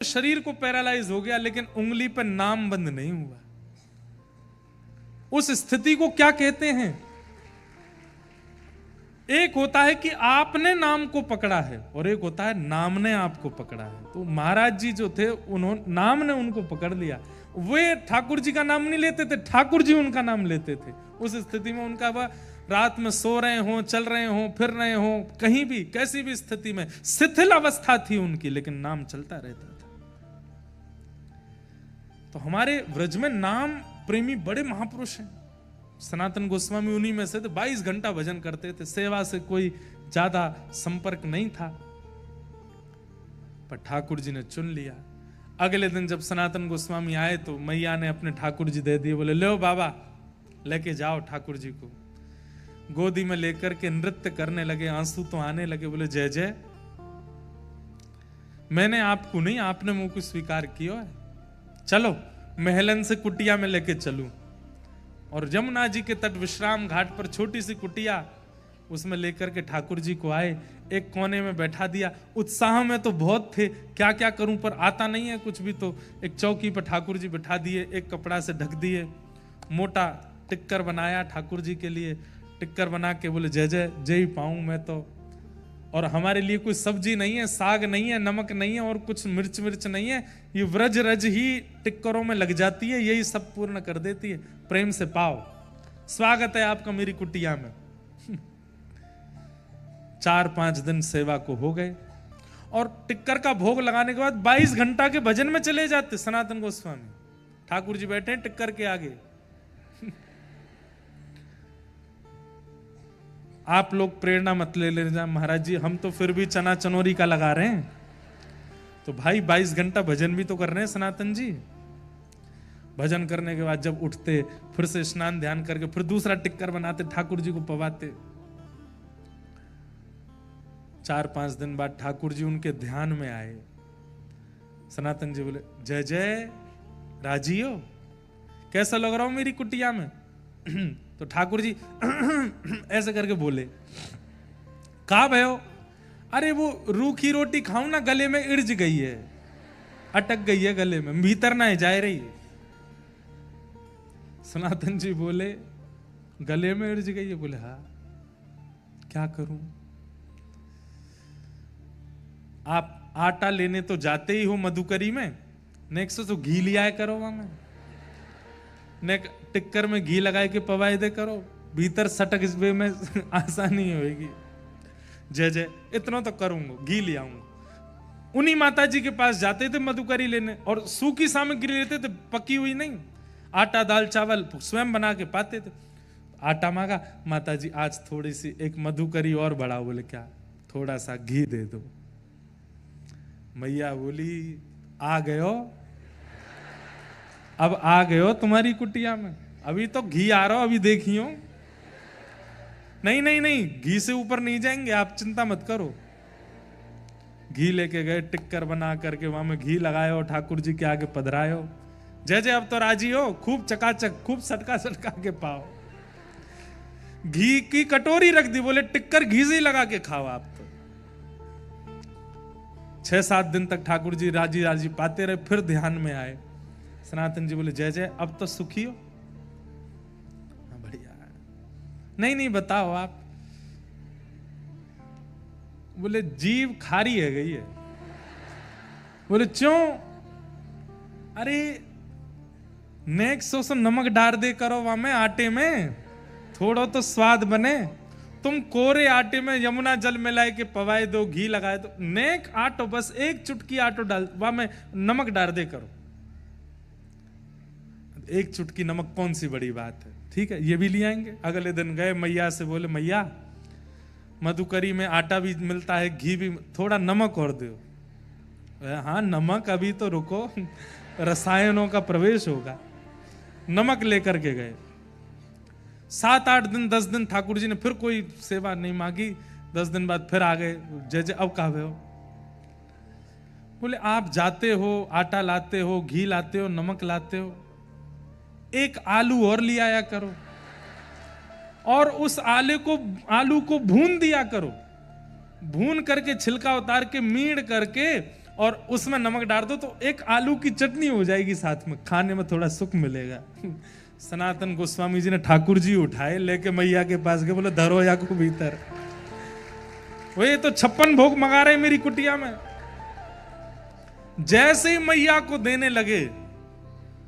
शरीर को पैरालाइज हो गया लेकिन उंगली पर नाम बंद नहीं हुआ। उस स्थिति को क्या कहते हैं? एक होता है कि आपने नाम को पकड़ा है और एक होता है नाम ने आपको पकड़ा है। तो महाराज जी जो थे उन्होंने नाम ने उनको पकड़ लिया। वे ठाकुर जी का नाम नहीं लेते थे, ठाकुर जी उनका नाम लेते थे। उस स्थिति में उनका वह रात में सो रहे हो, चल रहे हो, फिर रहे हो, कहीं भी कैसी भी स्थिति में शिथिल अवस्था थी उनकी, लेकिन नाम चलता रहता था। तो हमारे व्रज में नाम प्रेमी बड़े महापुरुष हैं। सनातन गोस्वामी उन्हीं में से थे। 22 घंटा भजन करते थे, सेवा से कोई ज्यादा संपर्क नहीं था, पर ठाकुर जी ने चुन लिया। अगले दिन जब सनातन गोस्वामी आए तो मैया ने अपने ठाकुर जी दे दिए। बोले लो बाबा, लेके जाओ ठाकुर जी को। गोदी में लेकर के नृत्य करने लगे, आंसू तो आने लगे। बोले जय जय, मैंने आपको नहीं, आपने मुंह को स्वीकार किया है। चलो महलन से कुटिया में लेके चलूं। और यमुना जी के तट विश्राम घाट पर छोटी सी कुटिया, उसमें लेकर के ठाकुर जी को आए, एक कोने में बैठा दिया। उत्साह में तो बहुत थे, क्या क्या करूं, पर आता नहीं है कुछ भी। तो एक चौकी पर ठाकुर जी बैठा दिए, एक कपड़ा से ढक दिए, मोटा टिक्कर बनाया ठाकुर जी के लिए। टिक्कर बना के बोले जय जय, जय ही पाऊं मैं तो। और हमारे लिए कोई सब्जी नहीं है, साग नहीं है, नमक नहीं है और कुछ मिर्च नहीं है। ये व्रज रज ही टिक्करों में लग जाती है, यही सब पूर्ण कर देती है। प्रेम से पाओ, स्वागत है आपका मेरी कुटिया में। 4-5 दिन सेवा को हो गए और टिक्कर का भोग लगाने के बाद 22 घंटा के भजन में चले जाते सनातन गोस्वामी। ठाकुर जी बैठे हैं टिक्कर के आगे। आप लोग प्रेरणा मत ले लेना महाराज जी, हम तो फिर भी चना चनोरी का लगा रहे हैं। तो भाई 22 घंटा भजन भी तो कर रहे हैं सनातन जी। भजन करने के बाद जब उठते, फिर से स्नान ध्यान करके फिर दूसरा टिक्कर बनाते, ठाकुर जी को पवाते। 4-5 दिन बाद ठाकुर जी उनके ध्यान में आए। सनातन जी बोले जय जय, राजी हो, कैसा लग रहा हो मेरी कुटिया में? तो ठाकुर जी ऐसे करके बोले, कहा भयो? अरे वो रूखी रोटी खाऊं ना, गले में इर्ज गई है, अटक गई है गले में, भीतर ना जा रही है। सनातन जी बोले गले में इर्ज गई है? बोले हाँ, क्या करूं? आप आटा लेने तो जाते ही हो मधुकरी में, नेक्स्ट तो घी लिया करो वहां में, नेक टिक्कर में घी लगाए के पवाए दे करो, भीतर सटक इस वे में आसानी होगी। जय जय, इतना तो करूंगा, घी ले आऊंगा। उन्हीं माता जी के पास जाते थे मधुकरी लेने और सूखी सामग्री लेते थे, पकी हुई नहीं। आटा दाल चावल स्वयं बना के पाते थे। आटा मांगा, माता जी आज थोड़ी सी एक मधुकरी और बढ़ाओ। बोले क्या? थोड़ा सा घी दे दो। मैया बोली आ गयो, अब आ गए हो तुम्हारी कुटिया में, अभी तो घी आ रहा हो, अभी देखियो। नहीं नहीं नहीं, घी से ऊपर नहीं जाएंगे आप, चिंता मत करो। घी लेके गए, टिक्कर बना करके वहां में घी लगाए हो, ठाकुर जी के आगे पधराए हो। जय जय, अब तो राजी हो, खूब चकाचक, खूब सटका सटका के पाओ। घी की कटोरी रख दी, बोले टिक्कर घी से ही लगा के खाओ आप तो। 6-7 दिन तक ठाकुर जी राजी राजी पाते रहे, फिर ध्यान में आए। सनातन जी बोले जय जय, अब तो सुखी हो? बढ़िया। नहीं नहीं, बताओ आप। बोले जीव खारी है गई है। बोले क्यों? अरे नेक्स्ट नमक डाल दे करो वहां में आटे में, थोड़ा तो स्वाद बने। तुम कोरे आटे में यमुना जल मिलाए के पवाए दो, घी लगाए दो, नेक आटो, बस एक चुटकी आटो डाल, वहां में नमक डाल दे करो। एक चुटकी नमक कौन सी बड़ी बात है, ठीक है, ये भी ले आएंगे। अगले दिन गए मैया से, बोले मैया मधुकरी में आटा भी मिलता है, घी भी, थोड़ा नमक और दो। हाँ नमक, अभी तो रुको, रसायनों का प्रवेश होगा। नमक लेकर के गए। 7-8 दिन 10 दिन ठाकुर जी ने फिर कोई सेवा नहीं मांगी। 10 दिन बाद फिर आ गए, जय जय, अब कहा हो? बोले आप जाते हो, आटा लाते हो, घी लाते हो, नमक लाते हो, एक आलू और ले आया करो और उस आलू को भून दिया करो। भून करके छिलका उतार के मीड़ करके और उसमें नमक डाल दो तो एक आलू की चटनी हो जाएगी, साथ में खाने में थोड़ा सुख मिलेगा। सनातन गोस्वामी जी ने ठाकुर जी उठाए, लेके मैया के पास गए, बोले धरो या को भीतर। वो ये तो 56 भोग मंगा रहे मेरी कुटिया में। जैसे ही मैया को देने लगे,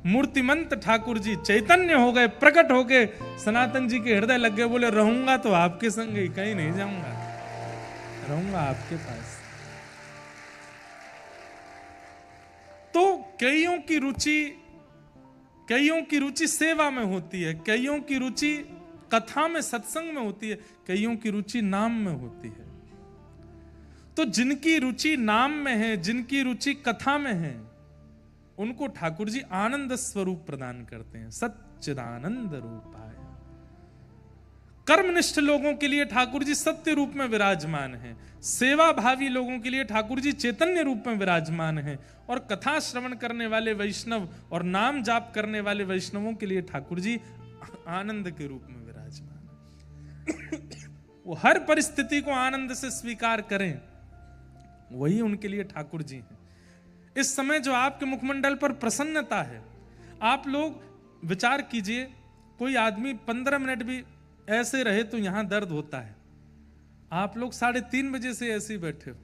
मूर्तिमंत ठाकुर जी चैतन्य हो गए, प्रकट हो गए, सनातन जी के हृदय लग गए, बोले रहूंगा तो आपके संग ही, कहीं नहीं जाऊंगा, रहूंगा आपके पास। तो कईयों की रुचि सेवा में होती है, कईयों की रुचि कथा में, सत्संग में होती है, कईयों की रुचि नाम में होती है। तो जिनकी रुचि नाम में है, जिनकी रुचि कथा में है, उनको ठाकुर जी आनंद स्वरूप प्रदान करते हैं, सच्चिदानंद रूपाय। कर्मनिष्ठ लोगों के लिए ठाकुर जी सत्य रूप में विराजमान हैं, सेवा भावी लोगों के लिए ठाकुर जी चैतन्य रूप में विराजमान हैं, और कथा श्रवण करने वाले वैष्णव और नाम जाप करने वाले वैष्णवों के लिए ठाकुर जी आनंद के रूप में विराजमान हैं। वो हर परिस्थिति को आनंद से स्वीकार करें, वही उनके लिए ठाकुर जी हैं। इस समय जो आपके मुखमंडल पर प्रसन्नता है, आप लोग विचार कीजिए, कोई आदमी 15 मिनट भी ऐसे रहे तो यहां दर्द होता है। आप लोग 3:30 बजे से ऐसे ही बैठे हो,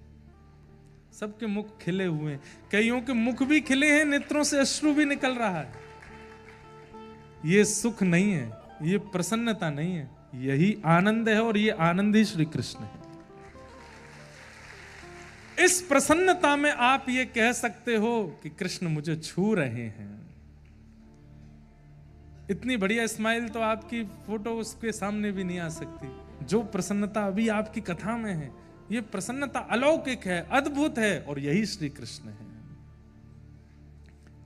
सबके मुख खिले हुए हैं, कईयों के मुख भी खिले हैं, नेत्रों से अश्रु भी निकल रहा है। ये सुख नहीं है, ये प्रसन्नता नहीं है, यही आनंद है, और ये आनंद ही श्री कृष्ण है। इस प्रसन्नता में आप ये कह सकते हो कि कृष्ण मुझे छू रहे हैं। इतनी बढ़िया स्माइल तो आपकी फोटो उसके सामने भी नहीं आ सकती। जो प्रसन्नता अभी आपकी कथा में है, ये प्रसन्नता अलौकिक है, अद्भुत है, और यही श्री कृष्ण है,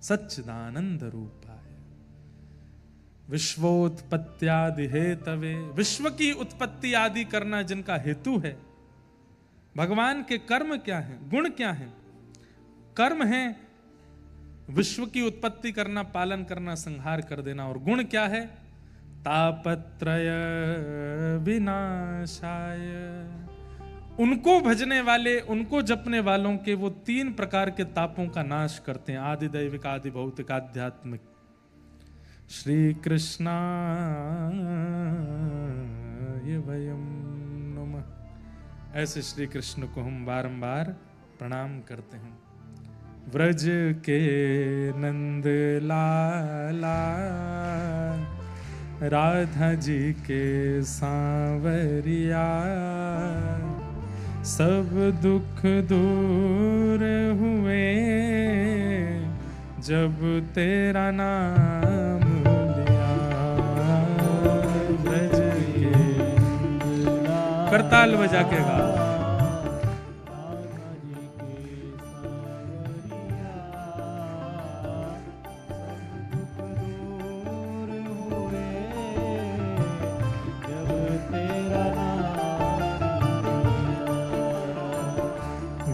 सच्चिदानंद रूपाय। विश्वोत्पत्त्यादि हेतवे, विश्व की उत्पत्ति आदि करना जिनका हेतु है। भगवान के कर्म क्या है, गुण क्या है? कर्म है विश्व की उत्पत्ति करना, पालन करना, संहार कर देना, और गुण क्या है? तापत्रय विनाशाय। उनको भजने वाले, उनको जपने वालों के वो 3 प्रकार के तापों का नाश करते हैं, आदि दैविक, आदि भौतिक, आध्यात्मिक। श्री कृष्णा ये वयम नमः। ऐसे श्री कृष्ण को हम बारंबार प्रणाम करते हैं। व्रज के नंद लाला, राधा जी के सांवरिया, सब दुख दूर हुए जब तेरा नाम लिया। व्रज के करताल बजा के गा।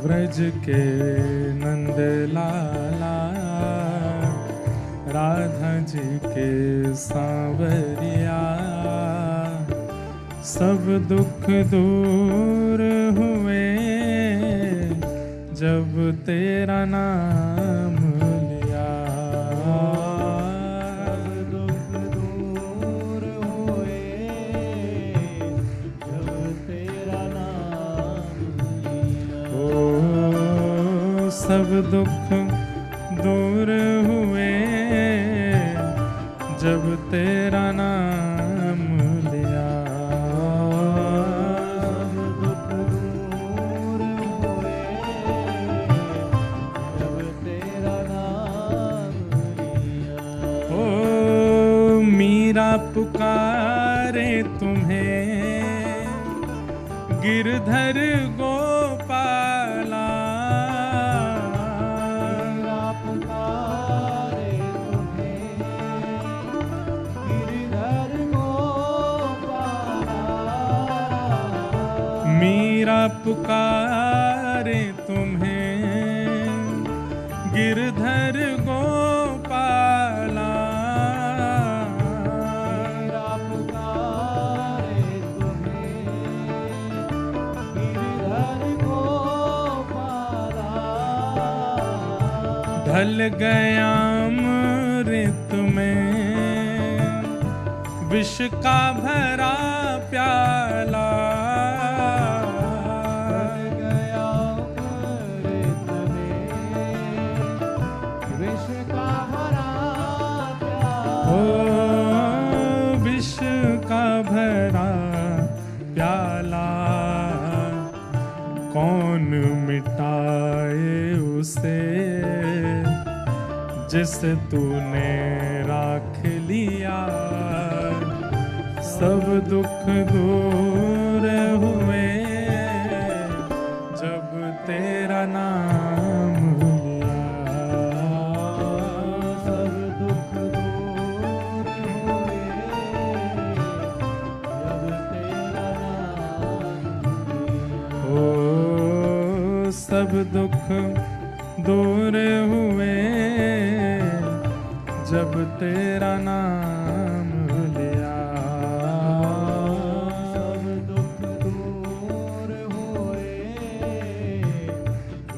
व्रज के नंद लाला, राधा जी के सांवरिया, सब दुख दूर हुए जब तेरा नाम लिया। दुख दूर हुए जब तेरा नाम लिया। ओ सब दुख दूर हुए जब तेरा नाम लिया। दुख दूर हुए जब तेरा नाम लिया। ओ मीरा पुकारे तुम्हें गिरधर गोपाला, मीरा पुकारे तुम्हें गिरधर गोपाला। मीरा पुकारे तुम्हें गिरधर गोपाला। ढल गया अमृत में विष का भरा प्याला, विष का भरा प्याला कौन मिटाए उसे जिसे तूने राख लिया। सब दुख दूर हुए जब तेरा नाम लिया। सब दुख दूर हुए जब तेरा नाम लिया। ओ सब दुख दूर हुए जब तेरा नाम लिया। सब दुख दूर हुए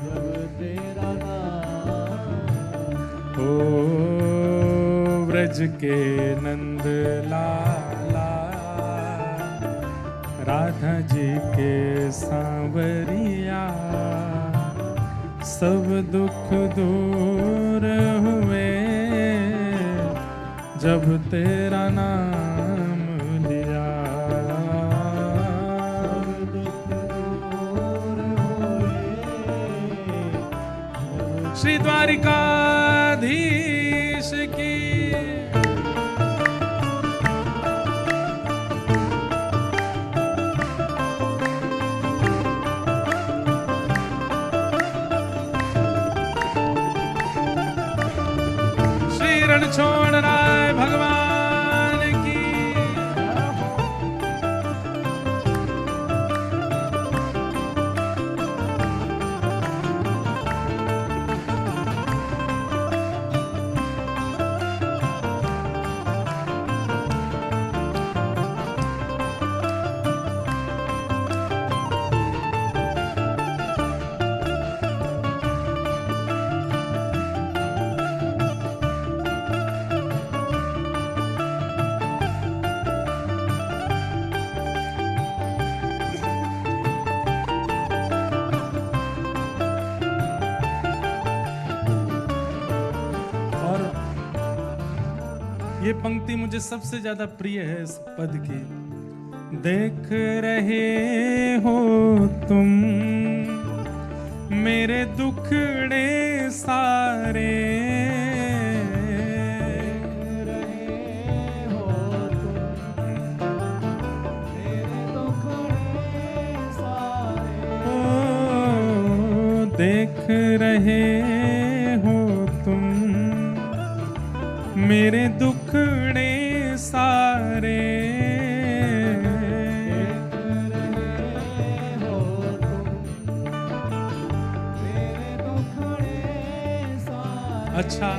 जब तेरा नाम। ओ व्रज के नंद लाला राधा जी के सांवरिया, सब दुख दूर हुए जब तेरा नाम लिया। सब दुख दूर हुए। श्री द्वारिकाधीश की छोड़ राय भगवान की। ये पंक्ति मुझे सबसे ज्यादा प्रिय है इस पद की। देख रहे हो तुम मेरे दुखड़े सारे, देख रहे हो तुम मेरे दुखड़े सारे। अच्छा,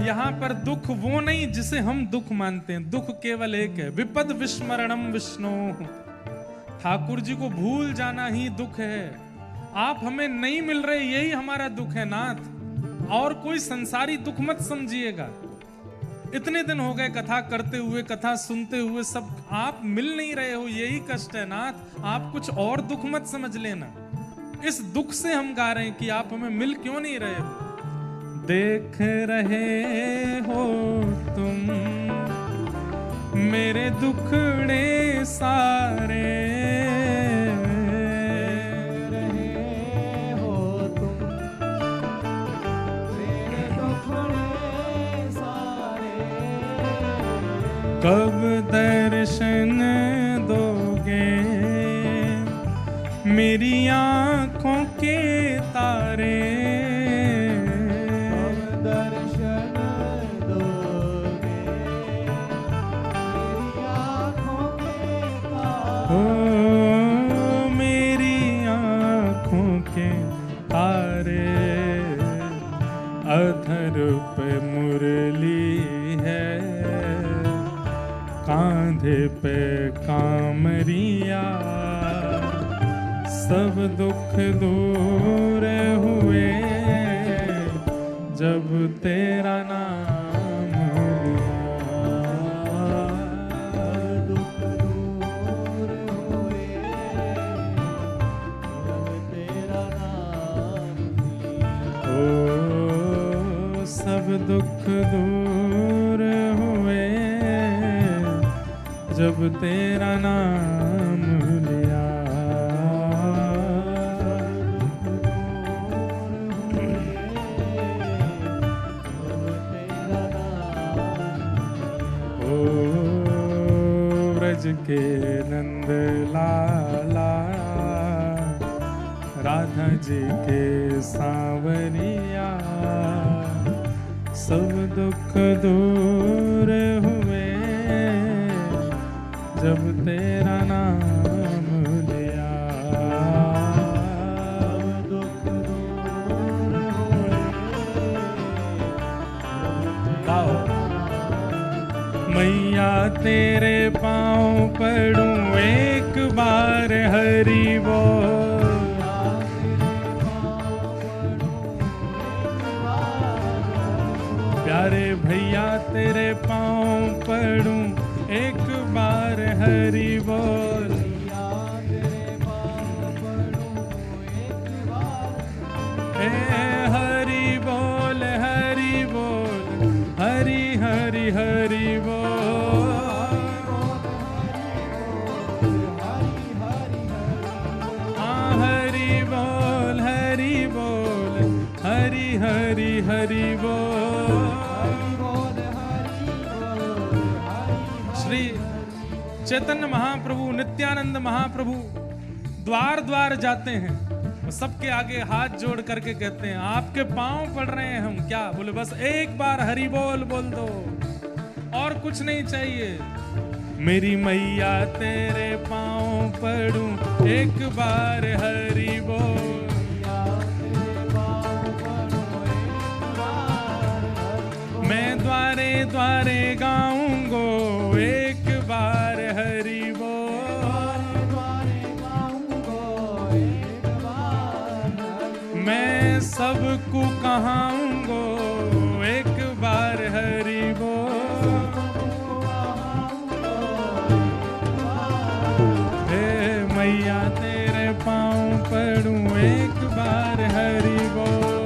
यहाँ पर दुख वो नहीं जिसे हम दुख मानते हैं। दुख केवल एक है, विपद विस्मरणम विष्णु। ठाकुर जी को भूल जाना ही दुख है। आप हमें नहीं मिल रहे, यही हमारा दुख है नाथ। और कोई संसारी दुख मत समझिएगा। इतने दिन हो गए कथा करते हुए, कथा सुनते हुए, सब आप मिल नहीं रहे हो, यही कष्ट है नाथ। आप कुछ और दुख मत समझ लेना। इस दुख से हम गा रहे हैं कि आप हमें मिल क्यों नहीं रहे हो। देख रहे हो तुम मेरे दुखड़े सारे, कब दर्शन दोगे मेरी आँखों के तारे। कब दर्शन दोगे मेरी आँखों के तारे। ओ मेरी आँखों के तारे। अधर पे मुरली है, कांधे पे कामरिया। सब दुख दूर हुए जब तेरा नाम लिया। दुख दूर हुए जब तेरा नाम लिया। ओ सब दुख दूर हुए जब तेरा नाम लिया। ओ ब्रज के नंद लाला राधा जी के सांवरिया, सब दुख दूर हुए जब तेरा नाम लिया। दुख दूर हुए गाओ। मैया तेरे पाँव पड़ूं एक बार हरि बोल। प्यारे भैया तेरे पाँव पड़ूं एक बार हरि बोल। ए हरि बोल हरि बोल, हरि हरि हरि बोल। हाँ हरि बोल हरि बोल, हरि हरि हरि बोल। श्री चैतन्य महाप्रभु नित्यानंद महाप्रभु द्वार द्वार जाते हैं, वो सबके आगे हाथ जोड़ करके कहते हैं आपके पांव पड़ रहे हैं हम, क्या बोले बस एक बार हरि बोल बोल दो, और कुछ नहीं चाहिए। मेरी मैया तेरे पांव पड़ूं एक बार हरि बोल। मैं द्वारे द्वारे गाऊंगो एक बार हरि बोल। मैं सबको कहाऊंगो एक बार हरि बोल। हे मैया तेरे पाँव पड़ूं एक बार हरि बोल।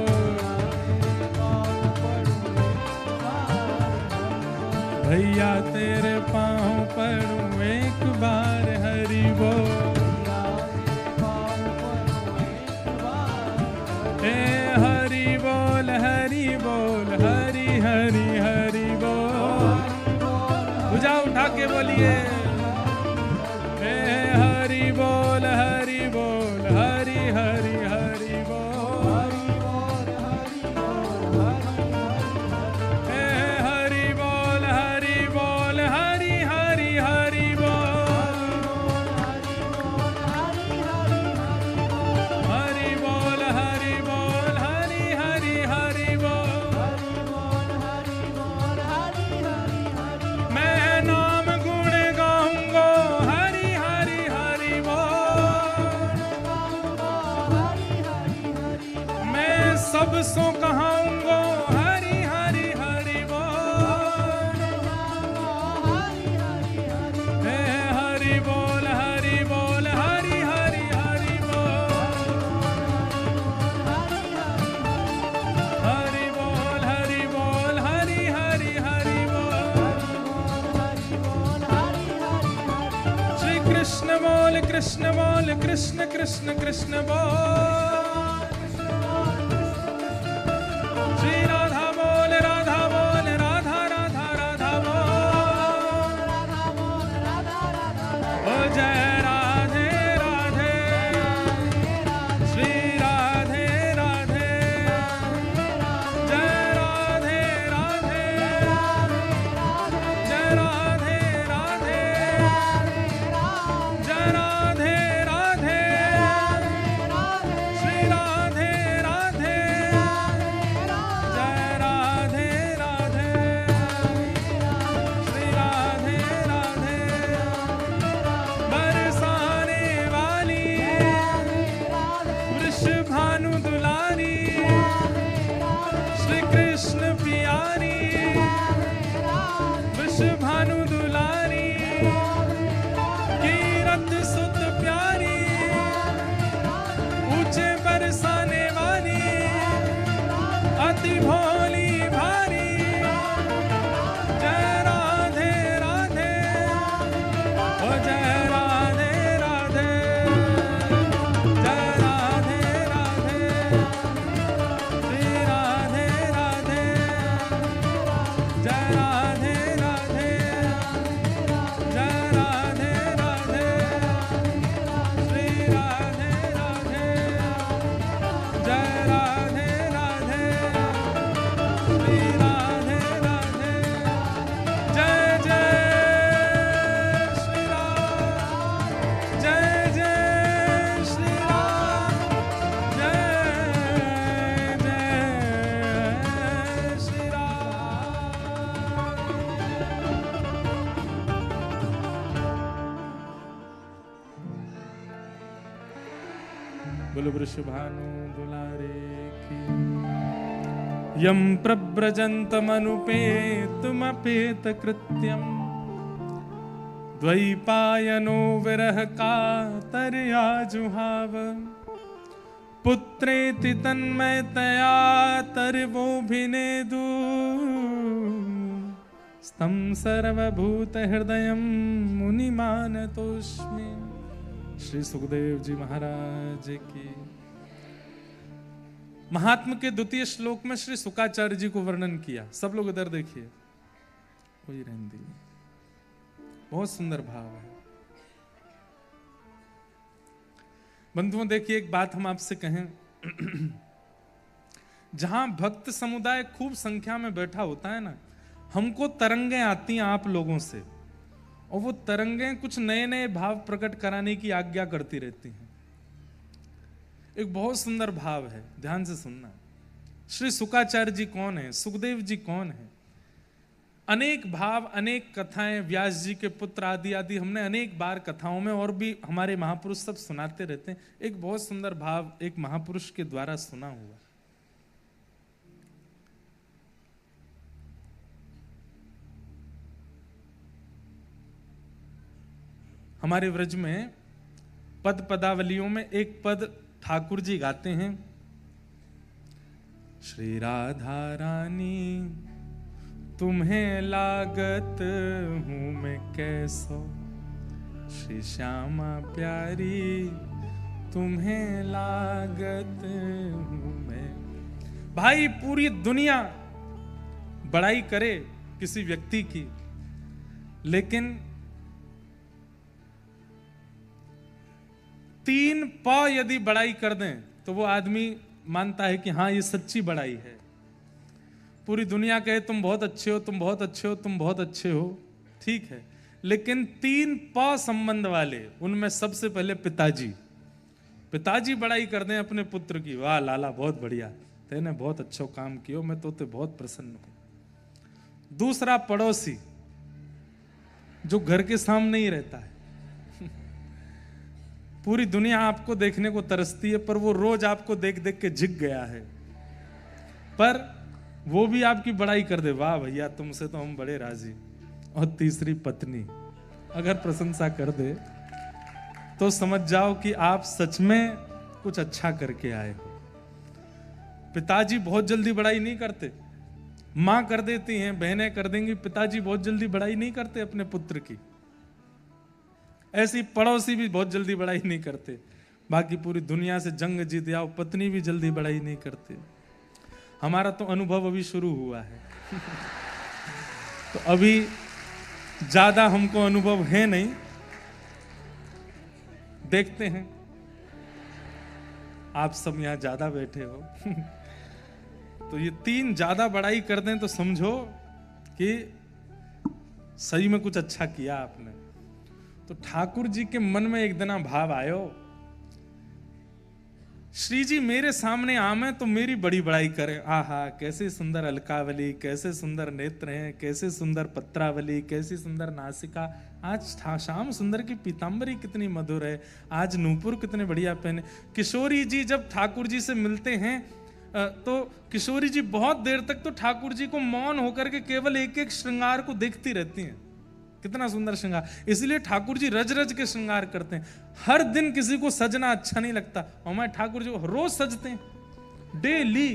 भैया तेरे पाँव पड़ूं एक बार हरि बोल। ए हरि बोल हरि बोल, हरि हरि हरि बोल। भुजा उठा के बोलिए। ए हरि बोल हरि बोल, हरि हरि हरि बोल। ए हरि बोल हरि बोल, हरि हरि हरि बोल। हरि बोल हरि बोल, हरि हरि हरि बोल। मैं नाम गुण गाऊंगो हरि हरि हरि बोल। मैं सब सो कहाऊंगो हरि हरि हरि बोल। हे हरि बोल हरि बोल, हरि हरि हरि बोल। हरि बोल हरि बोल, हरि हरि हरि बोल। श्री कृष्ण बोल कृष्ण बोल, कृष्ण कृष्ण कृष्ण बोल। श्री राधा बोल राधा बोल, राधा राधा राधा बोल। ओ जय राधे राधे, श्री राधे राधे, जय राधे राधे, जय राधे राधे, जय राधे राधे, श्री कृष्ण प्यारी वृषभानु दुलारी कीरत सुत प्यारी ऊंचे बरसाने वाली अति भोली भारी जय राधे राधे ओ जय राधे राधे जय राधे राधे श्री राधे राधे जय राधे राधे जय राधे राधे श्री राधे राधे जय राधे राधे श्री राधे राधे जय जय श्री राम जय जय श्री राम जय जय श्री राम। बोलो वृषभानु दुलारे की यम प्रव्रजन्तमनुपेतुमपेत कृत्यम् द्वैपायनो विरह कातर्या जुहाव पुत्रेति तन्मयतया तर्वोऽभिनेदु स्तं सर्वभूतहृदयं मुनिमानतोऽस्मि। श्री सुखदेव जी महाराज की। महात्म के द्वितीय श्लोक में श्री शुकाचार्य जी को वर्णन किया। सब लोग इधर देखिए, वही रहने दीजिए, बहुत सुंदर भाव है। बंधुओं देखिए, एक बात हम आपसे कहें, जहां भक्त समुदाय खूब संख्या में बैठा होता है ना, हमको तरंगें आती हैं आप लोगों से, और वो तरंगें कुछ नए नए भाव प्रकट कराने की आज्ञा करती रहती हैं। एक बहुत सुंदर भाव है, ध्यान से सुनना। श्री शुकाचार्य जी कौन है, सुखदेव जी कौन है? अनेक भाव, अनेक कथाएं, व्यास जी के पुत्र आदि आदि हमने अनेक बार कथाओं में और भी हमारे महापुरुष सब सुनाते रहते हैं। एक बहुत सुंदर भाव एक महापुरुष के द्वारा सुना हुआ। हमारे व्रज में पद पदावलियों में एक पद ठाकुर जी गाते हैं, श्री राधा रानी तुम्हें लागत हूं मैं कैसो, श्री श्यामा प्यारी तुम्हें लागत हूं मैं। भाई पूरी दुनिया बड़ाई करे किसी व्यक्ति की, लेकिन 3 पा यदि बड़ाई कर दें तो वो आदमी मानता है कि हाँ ये सच्ची बड़ाई है। पूरी दुनिया कहे तुम बहुत अच्छे हो, तुम बहुत अच्छे हो, तुम बहुत अच्छे हो, ठीक है, लेकिन 3 पा संबंध वाले, उनमें सबसे पहले पिताजी बड़ाई कर दें अपने पुत्र की, वाह लाला बहुत बढ़िया, तेने बहुत अच्छा काम किया, मैं तो बहुत प्रसन्न हूं। दूसरा पड़ोसी जो घर के सामने ही रहता है, पूरी दुनिया आपको देखने को तरसती है, पर वो रोज आपको देख देख के झिक गया है, पर वो भी आपकी बड़ाई कर दे, वाह भैया तुमसे तो हम बड़े राजी। और तीसरी पत्नी अगर प्रशंसा कर दे तो समझ जाओ कि आप सच में कुछ अच्छा करके आए हो। पिताजी बहुत जल्दी बड़ाई नहीं करते, मां कर देती हैं, बहनें कर देंगी, पिताजी बहुत जल्दी बड़ाई नहीं करते अपने पुत्र की। ऐसी पड़ोसी भी बहुत जल्दी बड़ाई नहीं करते। बाकी पूरी दुनिया से जंग जीत जाओ, पत्नी भी जल्दी बड़ाई नहीं करते। हमारा तो अनुभव अभी शुरू हुआ है तो अभी ज्यादा हमको अनुभव है नहीं, देखते हैं। आप सब यहां ज्यादा बैठे हो तो ये 3 ज्यादा बड़ाई कर दें तो समझो कि सही में कुछ अच्छा किया आपने। तो ठाकुर जी के मन में एक दिन भाव आयो, श्री जी मेरे सामने आमे तो मेरी बड़ी बड़ाई करें, आहा कैसे सुंदर अलकावली, कैसे सुंदर नेत्र हैं, कैसे सुंदर पत्रावली, कैसी सुंदर नासिका, आज श्याम सुंदर की पीतांबरी कितनी मधुर है, आज नूपुर कितने बढ़िया पहने। किशोरी जी जब ठाकुर जी से मिलते हैं तो किशोरी जी बहुत देर तक तो ठाकुर जी को मौन होकर के केवल एक एक श्रृंगार को देखती रहती हैं। कितना सुंदर श्रृंगार, इसलिए ठाकुर जी रज रज के श्रृंगार करते हैं। हर दिन किसी को सजना अच्छा नहीं लगता, और हमारे ठाकुर जी रोज सजते हैं, डेली।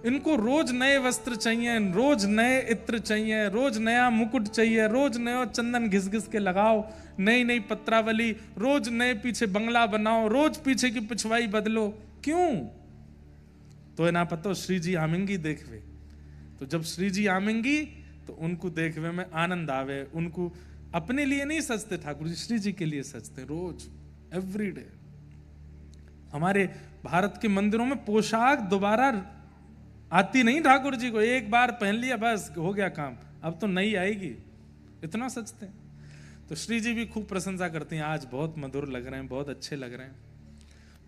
इनको रोज नए वस्त्र चाहिए, रोज नए इत्र चाहिए, रोज नया मुकुट चाहिए, रोज नया चंदन घिस घिस के लगाओ, नई नई पत्रावली, रोज नए पीछे बंगला बनाओ, रोज पीछे की पिछवाई बदलो। क्यों? तो ना पता श्री जी आमेंगी देखवे, तो जब श्री जी आमेंगी तो उनको देखवे में आनंद आवे। उनको अपने लिए नहीं सजते ठाकुर जी, श्री जी के लिए सजते रोज, एवरी डे। हमारे भारत के मंदिरों में पोशाक दोबारा आती नहीं ठाकुर जी को, एक बार पहन लिया बस हो गया काम, अब तो नई आएगी, इतना सजते हैं। तो श्री जी भी खूब प्रशंसा करते हैं, आज बहुत मधुर लग रहे हैं, बहुत अच्छे लग रहे हैं।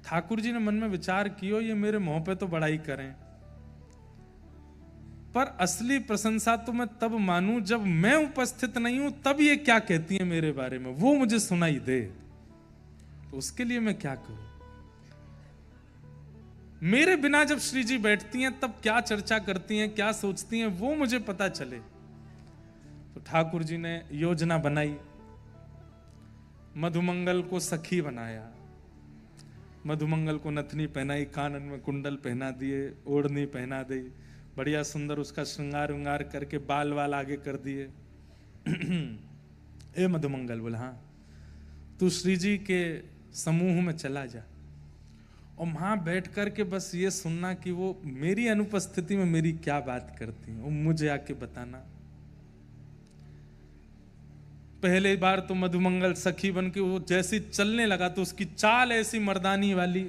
ठाकुर जी ने मन में विचार किया, ये मेरे मुंह पे तो बड़ाई करें, पर असली प्रशंसा तो मैं तब मानूं जब मैं उपस्थित नहीं हूं, तब ये क्या कहती है मेरे बारे में, वो मुझे सुनाई दे। तो उसके लिए मैं क्या करूं? मेरे बिना जब श्री जी बैठती हैं तब क्या चर्चा करती हैं, क्या सोचती हैं, वो मुझे पता चले। तो ठाकुर जी ने योजना बनाई, मधुमंगल को सखी बनाया, मधुमंगल को नथनी पहनाई, कानन में कुंडल पहना दिए, ओढ़नी पहना दी, बढ़िया सुंदर उसका श्रृंगार विंगार करके बाल वाल आगे कर दिए। ए मधुमंगल बोला, हाँ तू श्री जी के समूह में चला जा, और वहां बैठ कर के बस ये सुनना कि वो मेरी अनुपस्थिति में मेरी क्या बात करती हैं, वो मुझे आके बताना। पहले बार तो मधुमंगल सखी बन के वो जैसी चलने लगा तो उसकी चाल ऐसी मर्दानी वाली।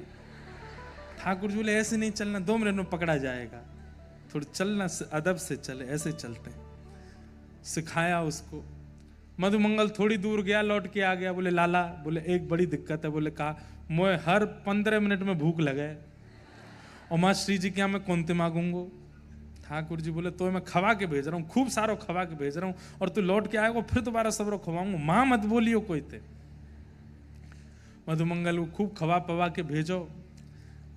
ठाकुर जी बोले ऐसे नहीं चलना, 2 मिनट में पकड़ा जाएगा, थोड़ी चलना अदब से चले, ऐसे चलते हैं। सिखाया उसको। मधुमंगल थोड़ी दूर गया, लौट के आ गया, बोले लाला, बोले एक बड़ी दिक्कत है। बोले कहा, मोए हर 15 मिनट में भूख लगे, और माँ श्री जी क्या मैं कौनते मांगूंगो? ठाकुर जी बोले तो मैं खवा के भेज रहा हूँ, खूब सारो खवा के भेज रहा हूँ, और तू लौट के आएगा फिर दोबारा सबरो खवाऊंगा, माँ मत बोलियो कोई ते। मधुमंगल को खूब खवा पवा के भेजो,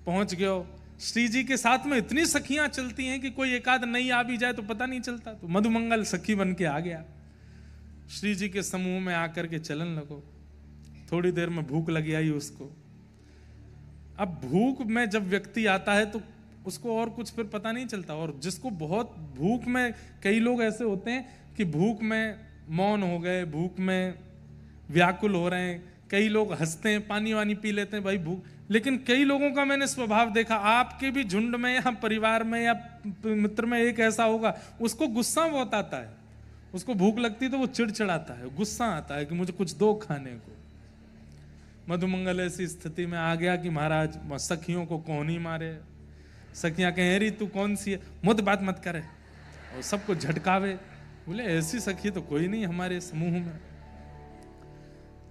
पहुंच गयो। श्री जी के साथ में इतनी सखियां चलती हैं कि कोई एकाध नई आ भी जाए तो पता नहीं चलता। तो मधुमंगल सखी बन के आ गया, श्री जी के समूह में आकर के चलन लगो। थोड़ी देर में भूख लगी आई उसको। अब भूख में जब व्यक्ति आता है तो उसको और कुछ फिर पता नहीं चलता, और जिसको बहुत भूख में, कई लोग ऐसे होते हैं कि भूख में मौन हो गए, भूख में व्याकुल हो रहे हैं, कई लोग हंसते हैं, पानी वानी पी लेते हैं भाई भूख। लेकिन कई लोगों का मैंने स्वभाव देखा, आपके भी झुंड में या परिवार में या मित्र में एक ऐसा होगा, उसको गुस्सा बहुत आता है, उसको भूख लगती है तो वो चिड़चिड़ाता है, गुस्सा आता है कि मुझे कुछ दो खाने को। मधुमंगल ऐसी स्थिति में आ गया कि महाराज सखियों को कौन ही मारे। सखियां कहें री तू कौन सी है, मुझ बात मत करे, और सबको झटकावे। बोले ऐसी सखी तो कोई नहीं हमारे समूह में।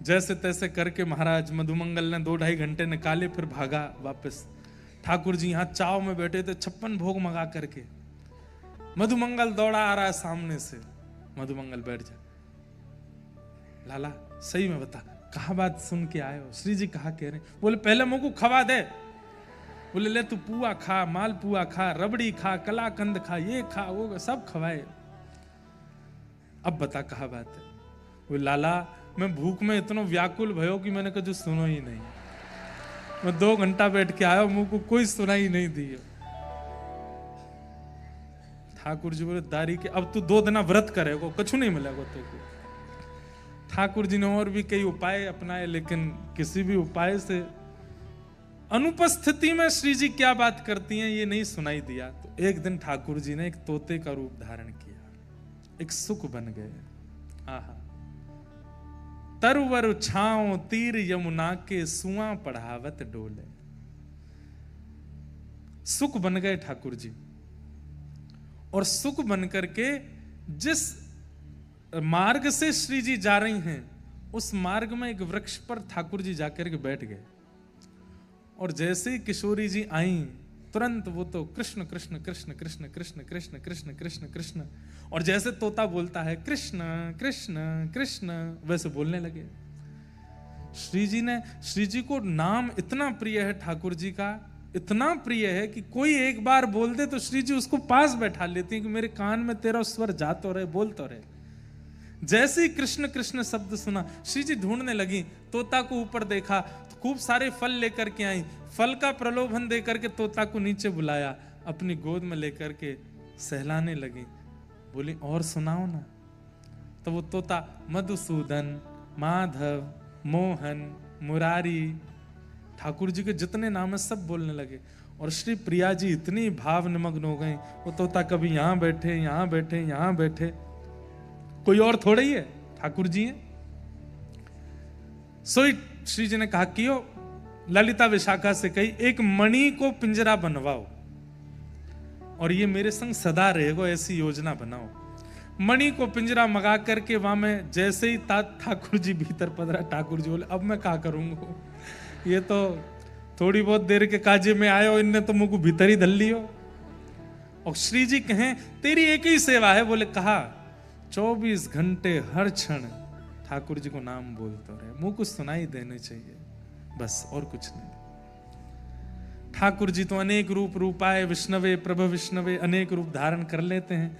जैसे तैसे करके महाराज मधुमंगल ने 2-2.5 घंटे निकाले, फिर भागा वापस। ठाकुर जी यहाँ चाव में बैठे थे 56 भोग मंगा करके। मधुमंगल दौड़ा आ रहा है सामने से। मधुमंगल बैठ जा, लाला सही में बता कहा बात सुन के आए हो? श्री जी कहा कह रहे? बोले पहले मुझको खवा दे। बोले ले तू पुआ खा, माल पुआ खा, रबड़ी खा, कलाकंद खा, ये खा वो सब खवाए, अब बता कहा बात है? बोले लाला मैं भूख में इतना व्याकुल भयो कि मैंने कभी सुनो ही नहीं। मैं 2 घंटा बैठ के आया, मुझको कोई सुनाई नहीं दी। ठाकुर जी बोले दारी के अब तू 2 दिन व्रत करेगा, कुछ नहीं मिलेगा तुझको। ठाकुर जी ने और भी कई उपाय अपनाए, लेकिन किसी भी उपाय से अनुपस्थिति में श्री जी क्या बात करती हैं ये नहीं सुनाई दिया। तो एक दिन ठाकुर जी ने एक तोते का रूप धारण किया, एक सुख बन गए। आहा, तरवर छाओ तीर यमुना के सुआ पढ़ावत डोले। सुख बन गए ठाकुर जी, और सुख बन करके जिस मार्ग से श्री जी जा रही हैं उस मार्ग में एक वृक्ष पर ठाकुर जी जाकर के बैठ गए। और जैसे ही किशोरी जी आई, तुरंत वो तो कृष्ण कृष्ण कृष्ण कृष्ण कृष्ण कृष्ण कृष्ण कृष्ण कृष्ण, और जैसे तोता बोलता है कृष्ण कृष्ण कृष्ण, वैसे बोलने लगे। श्री जी को नाम इतना प्रिय है ठाकुर जी का इतना प्रिय है कि कोई एक बार बोल दे तो श्री जी उसको पास बैठा लेती हैं कि मेरे कान में तेरा स्वर जा तो रहे, बोल तो रहे। जैसे ही कृष्ण कृष्ण शब्द सुना, श्री जी ढूंढने लगी, तोता को ऊपर देखा तो खूब सारे फल लेकर के आई, फल का प्रलोभन देकर के तोता को नीचे बुलाया, अपनी गोद में लेकर के सहलाने लगी। बोली और सुनाओ ना। तो वो तोता मधुसूदन, माधव, मोहन, मुरारी, ठाकुर जी के जितने नाम है सब बोलने लगे। और श्री प्रिया जी इतनी भाव निमग्न हो गई, वो तोता कभी यहां बैठे, यहां बैठे, यहां बैठे, कोई और थोड़ा ही है, ठाकुर जी हैं। सोई श्री जी ने कहा कि ललिता विशाखा से कही, एक मणि को पिंजरा बनवाओ और ये मेरे संग सदा रहेगा, ऐसी योजना बनाओ। मणि को पिंजरा मंगा करके वहां में जैसे ही ठाकुर जी भीतर पधरा, ठाकुर जी बोले अब मैं क्या करूंगा, ये तो थोड़ी बहुत देर के काजे में आयो, इनने तो मुझको भीतर ही धल लियो। और श्री जी कहें तेरी एक ही सेवा है। बोले कहा 24 घंटे हर क्षण ठाकुर जी को नाम बोलते रहे, मुंह को सुनाई देने चाहिए, बस और कुछ नहीं। ठाकुर जी तो अनेक रूप रूपाए विष्णवे प्रभ विष्णवे, अनेक रूप धारण कर लेते हैं।